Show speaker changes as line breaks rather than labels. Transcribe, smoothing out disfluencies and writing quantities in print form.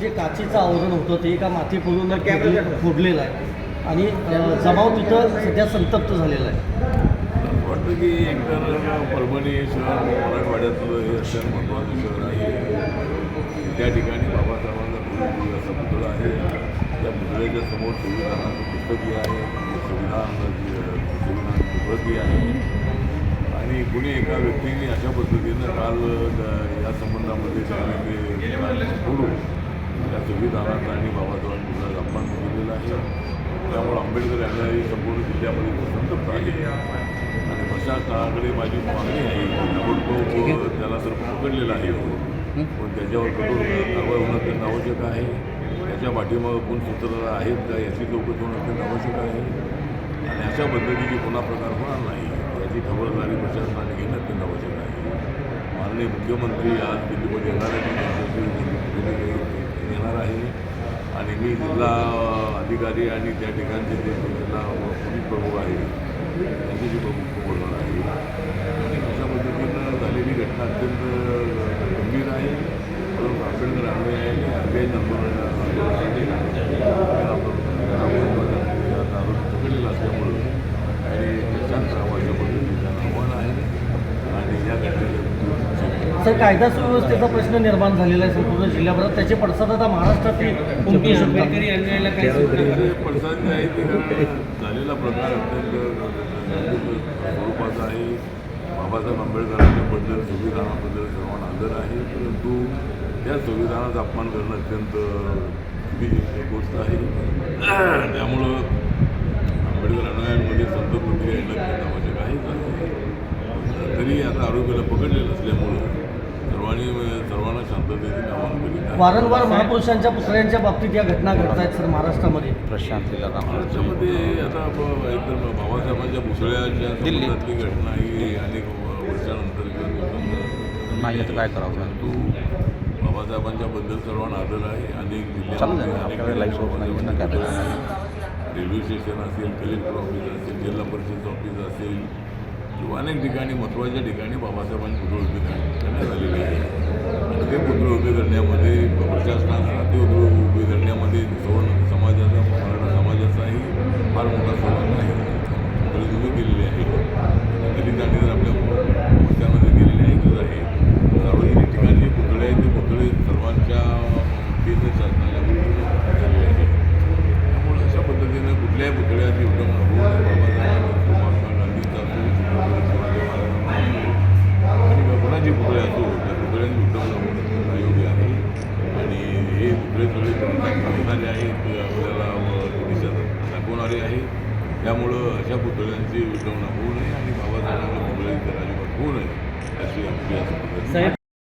जे काचेचं आवरण होतं ते एका माती फोडून फोडलेलं आहे आणि जमाव तिथं सध्या संतप्त झालेला आहे.
असं वाटतं की एकतर परभणी शहर मराठवाड्यातलं हे अत्यंत महत्त्वाचं शहर आहे. त्या ठिकाणी बाबासाहेबांचा असा पुतळा आहे. त्या पुतळ्याच्या समोर संविधानाचं पुस्तकही आहे, संविधान पुस्तकही आहे. आणि कुणी एका व्यक्तीने अशा पद्धतीनं काल या संबंधामध्ये फोडून त्या संविधानाचा आणि बाबासाहेबांचा अपमान केलेला आहे. त्यामुळे आंबेडकर यांनाही संपूर्ण जिल्ह्यामध्ये संतप्त आहे आणि प्रशासनाकडे माझी मागणी आहे की त्याला तर पकडलेला आहे, पण त्याच्यावर कठोर कारवाई होणं अत्यंत आवश्यक आहे. त्याच्या पाठीमागं कोण सूत्रधार आहेत का याची चौकशी होणं अत्यंत आवश्यक आहे आणि अशा पद्धतीची पुन्हा प्रकार होणार नाही याची खबरदारी प्रशासनाने घेणं अत्यंत आवश्यक आहे. माननीय मुख्यमंत्री आज दिल्लीमध्ये येणार आहे आणि मी जिल्हा अधिकारी आणि त्या ठिकाणचे जे जिल्हा पोलीस प्रमुख आहे त्यांच्याशी बोलणार आहे. आणि अशा पद्धतीनं झालेली घटना अत्यंत गंभीर आहे. परंतु आंबेडकर अन्याय आहे आरोप पकडलेला असल्यामुळं आणि शांत अशा पद्धतीचं आव्हान आहे आणि या घटनेला
सर, कायदा सुव्यवस्थेचा प्रश्न निर्माण झालेला आहे संपूर्ण जिल्ह्याभरात. त्याचे पडसाद आता महाराष्ट्रातील कोणती आंबेडकरी अन्यायाला काय
पडसाद जे आहे ते झालेला प्रकार अत्यंत स्वरूपाचा आहे. बाबासाहेब आंबेडकरांच्याबद्दल संविधानाबद्दल सर्वांना आदर आहे, परंतु त्या संविधानाचा अपमान करणं अत्यंत चुकीची गोष्ट आहे. त्यामुळं आंबेडकर अनुयायांमध्ये संत प्रक्रिया येणं अत्यंत आवश्यक आहे. तरी आता आरोपीला पकडलेलं असल्यामुळं सर्वांना शांततेने आवाहन करीत आहे.
वारंवार महापुरुषांच्या पुतळ्यांच्या बाबतीत या घटना घडत आहेत सर महाराष्ट्रामध्ये.
महाराष्ट्रामध्ये आता एकदम बाबासाहेबांच्या पुतळ्याच्या संबंधातली घटना ही अनेक वर्षानंतर
काय करावं
तू बाबासाहेबांच्या बद्दल सर्वांना आदर आहे. अनेक जिल्ह्यामध्ये रेल्वे स्टेशन असेल, कलेक्टर ऑफिस असेल, जिल्हा परिषद ऑफिस असेल किंवा अनेक ठिकाणी महत्त्वाच्या ठिकाणी बाबासाहेबांची पुतळे उभे करण्यात आलेले आहे. आणि ते पुतळे उभे करण्यामध्ये प्रशासनाचा ते उभे करण्यामध्ये सवर्ण समाजाचा मराठा समाजाचाही फार मोठा सहभाग आहे. पुतळे उभे केलेले आहे. दलित आणि आपल्या मोर्चामध्ये गेलेले आहेतच आहे. सार्वजनिक ठिकाणी जे पुतळे आहेत ते पुतळे सर्वांच्या केंद्र शासनाच्या झालेले आहे. त्यामुळे अशा पद्धतीनं कुठल्याही पुतळ्याची उत्तम बाबासाहेबांचा महात्मा गांधीचा आणि कोणाचे पुतळे असो त्या पुतळ्यांची उत्तम अयोग्य आहे आणि हे पुतळे सगळे सांगणारे आहेत, आपल्याला देशात दाखवणारे आहे. त्यामुळं अशा पुतळ्यांची उत्तम होऊ नये आणि बाबासाहेबांच्या पुतळ्यांची अजिबात होऊ नये अशी आपली